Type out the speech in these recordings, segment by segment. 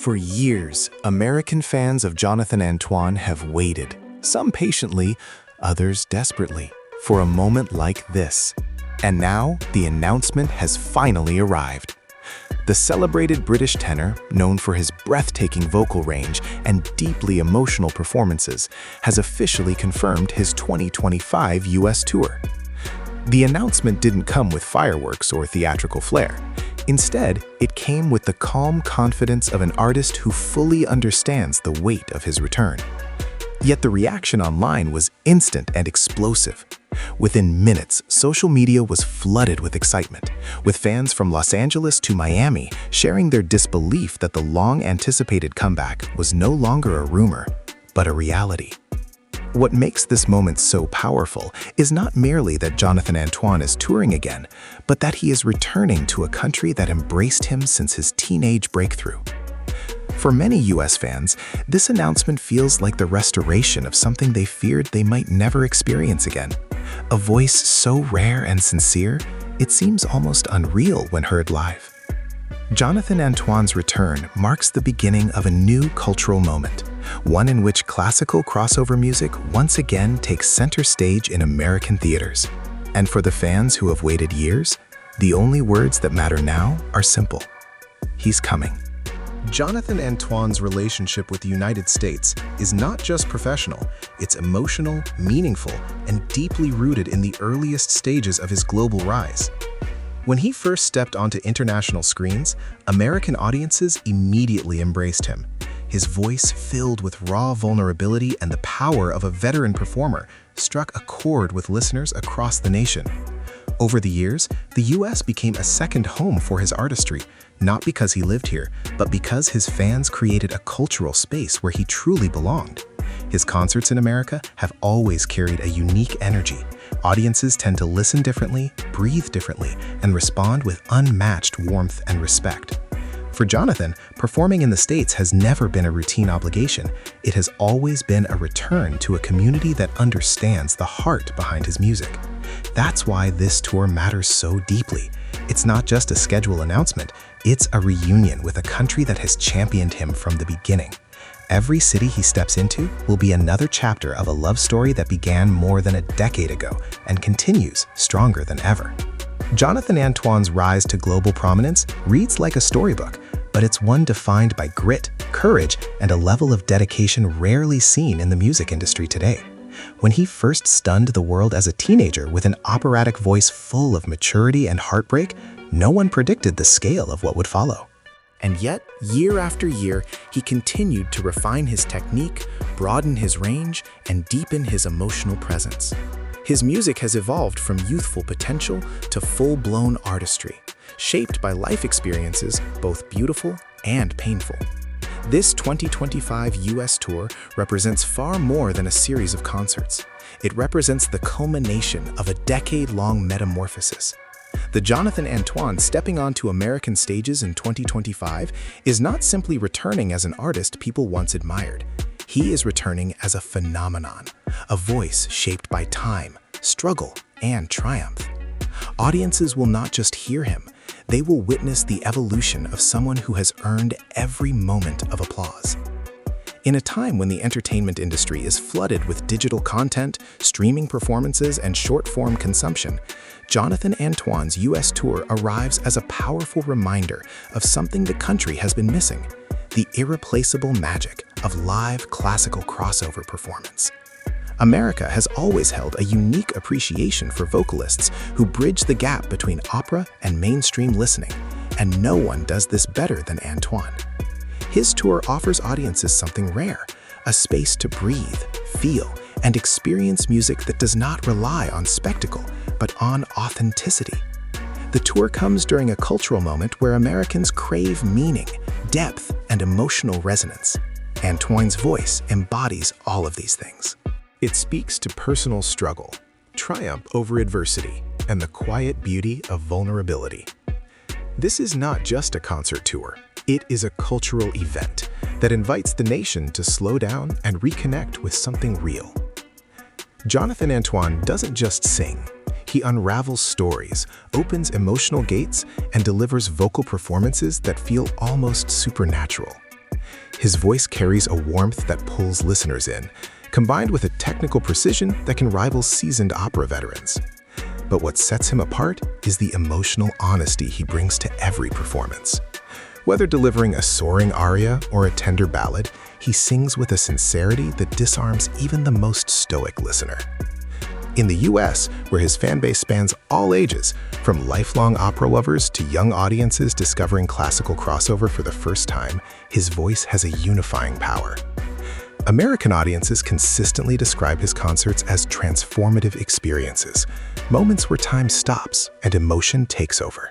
For years, American fans of Jonathan Antoine have waited, some patiently, others desperately, for a moment like this. And now, the announcement has finally arrived. The celebrated British tenor, known for his breathtaking vocal range and deeply emotional performances, has officially confirmed his 2025 US tour. The announcement didn't come with fireworks or theatrical flair. Instead, it came with the calm confidence of an artist who fully understands the weight of his return. Yet the reaction online was instant and explosive. Within minutes, social media was flooded with excitement, with fans from Los Angeles to Miami sharing their disbelief that the long-anticipated comeback was no longer a rumor, but a reality. What makes this moment so powerful is not merely that Jonathan Antoine is touring again, but that he is returning to a country that embraced him since his teenage breakthrough. For many US fans, this announcement feels like the restoration of something they feared they might never experience again. A voice so rare and sincere, it seems almost unreal when heard live. Jonathan Antoine's return marks the beginning of a new cultural moment, one in which classical crossover music once again takes center stage in American theaters. And for the fans who have waited years, the only words that matter now are simple. He's coming. Jonathan Antoine's relationship with the United States is not just professional, it's emotional, meaningful, and deeply rooted in the earliest stages of his global rise. When he first stepped onto international screens, American audiences immediately embraced him. His voice, filled with raw vulnerability and the power of a veteran performer, struck a chord with listeners across the nation. Over the years, the US became a second home for his artistry, not because he lived here, but because his fans created a cultural space where he truly belonged. His concerts in America have always carried a unique energy. Audiences tend to listen differently, breathe differently, and respond with unmatched warmth and respect. For Jonathan, performing in the States has never been a routine obligation. It has always been a return to a community that understands the heart behind his music. That's why this tour matters so deeply. It's not just a schedule announcement, it's a reunion with a country that has championed him from the beginning. Every city he steps into will be another chapter of a love story that began more than a decade ago and continues stronger than ever. Jonathan Antoine's rise to global prominence reads like a storybook, but it's one defined by grit, courage, and a level of dedication rarely seen in the music industry today. When he first stunned the world as a teenager with an operatic voice full of maturity and heartbreak, no one predicted the scale of what would follow. And yet, year after year, he continued to refine his technique, broaden his range, and deepen his emotional presence. His music has evolved from youthful potential to full-blown artistry, shaped by life experiences both beautiful and painful. This 2025 US tour represents far more than a series of concerts. It represents the culmination of a decade-long metamorphosis. The Jonathan Antoine stepping onto American stages in 2025 is not simply returning as an artist people once admired. He is returning as a phenomenon, a voice shaped by time, struggle, and triumph. Audiences will not just hear him, they will witness the evolution of someone who has earned every moment of applause. In a time when the entertainment industry is flooded with digital content, streaming performances, and short-form consumption, Jonathan Antoine's US tour arrives as a powerful reminder of something the country has been missing: the irreplaceable magic of live classical crossover performance. America has always held a unique appreciation for vocalists who bridge the gap between opera and mainstream listening, and no one does this better than Antoine. His tour offers audiences something rare: a space to breathe, feel, and experience music that does not rely on spectacle, but on authenticity. The tour comes during a cultural moment where Americans crave meaning, depth, and emotional resonance. Antoine's voice embodies all of these things. It speaks to personal struggle, triumph over adversity, and the quiet beauty of vulnerability. This is not just a concert tour. It is a cultural event that invites the nation to slow down and reconnect with something real. Jonathan Antoine doesn't just sing. He unravels stories, opens emotional gates, and delivers vocal performances that feel almost supernatural. His voice carries a warmth that pulls listeners in, combined with a technical precision that can rival seasoned opera veterans. But what sets him apart is the emotional honesty he brings to every performance. Whether delivering a soaring aria or a tender ballad, he sings with a sincerity that disarms even the most stoic listener. In the US, where his fan base spans all ages, from lifelong opera lovers to young audiences discovering classical crossover for the first time, his voice has a unifying power. American audiences consistently describe his concerts as transformative experiences, moments where time stops and emotion takes over.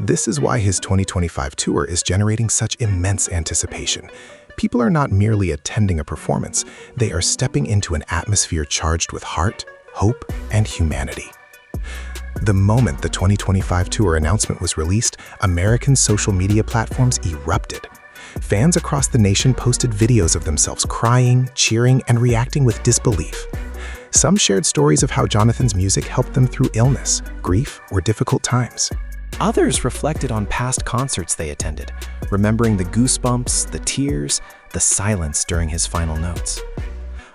This is why his 2025 tour is generating such immense anticipation. People are not merely attending a performance, they are stepping into an atmosphere charged with heart, hope, and humanity. The moment the 2025 tour announcement was released, American social media platforms erupted. Fans across the nation posted videos of themselves crying, cheering, and reacting with disbelief. Some shared stories of how Jonathan's music helped them through illness, grief, or difficult times. Others reflected on past concerts they attended, remembering the goosebumps, the tears, the silence during his final notes.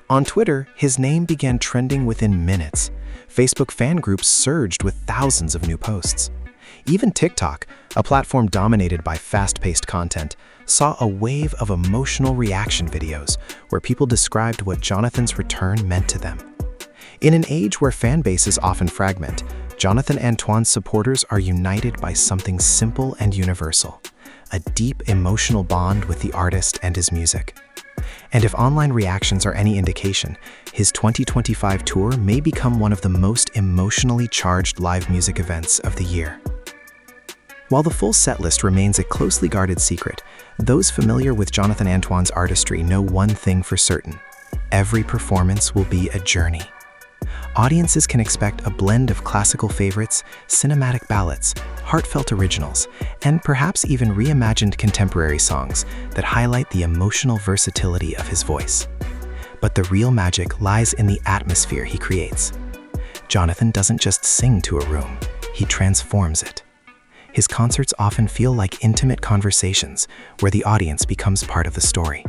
On Twitter, his name began trending within minutes. Facebook fan groups surged with thousands of new posts. Even TikTok, a platform dominated by fast-paced content, saw a wave of emotional reaction videos where people described what Jonathan's return meant to them. In an age where fan bases often fragment, Jonathan Antoine's supporters are united by something simple and universal, a deep emotional bond with the artist and his music. And if online reactions are any indication, his 2025 tour may become one of the most emotionally charged live music events of the year. While the full setlist remains a closely guarded secret, those familiar with Jonathan Antoine's artistry know one thing for certain: every performance will be a journey. Audiences can expect a blend of classical favorites, cinematic ballads, heartfelt originals, and perhaps even reimagined contemporary songs that highlight the emotional versatility of his voice. But the real magic lies in the atmosphere he creates. Jonathan doesn't just sing to a room, he transforms it. His concerts often feel like intimate conversations where the audience becomes part of the story.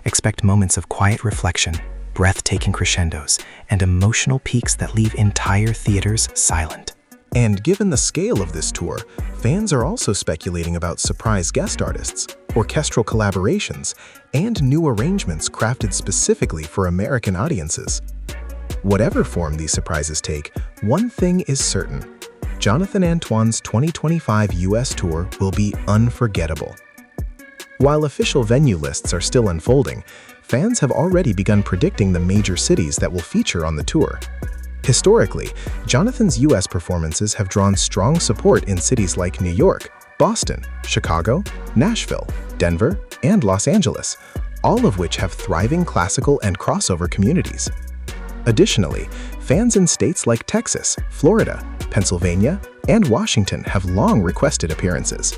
Expect moments of quiet reflection, breathtaking crescendos, and emotional peaks that leave entire theaters silent. And given the scale of this tour, fans are also speculating about surprise guest artists, orchestral collaborations, and new arrangements crafted specifically for American audiences. Whatever form these surprises take, one thing is certain: Jonathan Antoine's 2025 US tour will be unforgettable. While official venue lists are still unfolding, fans have already begun predicting the major cities that will feature on the tour. Historically, Jonathan's US performances have drawn strong support in cities like New York, Boston, Chicago, Nashville, Denver, and Los Angeles, all of which have thriving classical and crossover communities. Additionally, fans in states like Texas, Florida, Pennsylvania, and Washington have long requested appearances.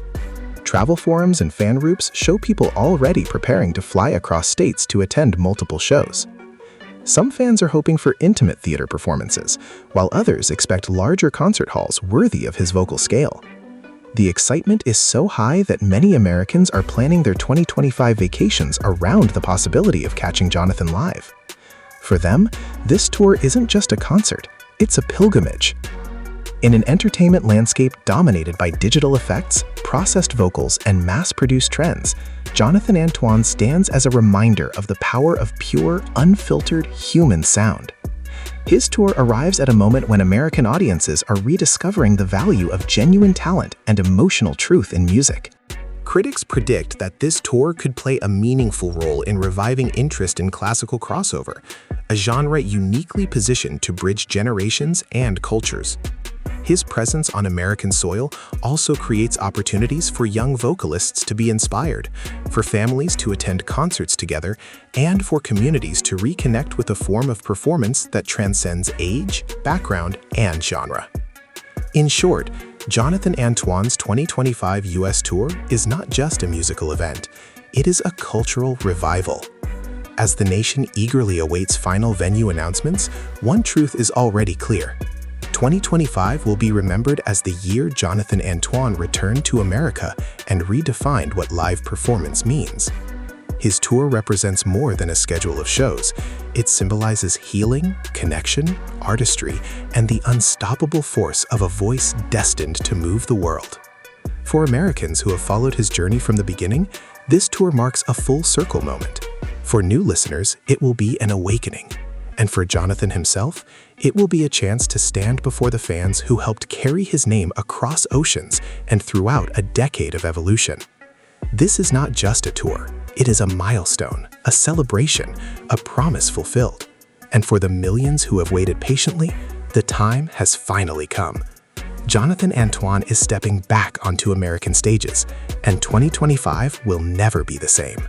Travel forums and fan groups show people already preparing to fly across states to attend multiple shows. Some fans are hoping for intimate theater performances, while others expect larger concert halls worthy of his vocal scale. The excitement is so high that many Americans are planning their 2025 vacations around the possibility of catching Jonathan live. For them, this tour isn't just a concert, it's a pilgrimage. In an entertainment landscape dominated by digital effects, processed vocals, and mass-produced trends, Jonathan Antoine stands as a reminder of the power of pure, unfiltered human sound. His tour arrives at a moment when American audiences are rediscovering the value of genuine talent and emotional truth in music. Critics predict that this tour could play a meaningful role in reviving interest in classical crossover, a genre uniquely positioned to bridge generations and cultures. His presence on American soil also creates opportunities for young vocalists to be inspired, for families to attend concerts together, and for communities to reconnect with a form of performance that transcends age, background, and genre. In short, Jonathan Antoine's 2025 US tour is not just a musical event, it is a cultural revival. As the nation eagerly awaits final venue announcements, one truth is already clear. 2025 will be remembered as the year Jonathan Antoine returned to America and redefined what live performance means. His tour represents more than a schedule of shows. It symbolizes healing, connection, artistry, and the unstoppable force of a voice destined to move the world. For Americans who have followed his journey from the beginning, this tour marks a full circle moment. For new listeners, it will be an awakening. And for Jonathan himself, it will be a chance to stand before the fans who helped carry his name across oceans and throughout a decade of evolution. This is not just a tour. It is a milestone, a celebration, a promise fulfilled. And for the millions who have waited patiently, the time has finally come. Jonathan Antoine is stepping back onto American stages, and 2025 will never be the same.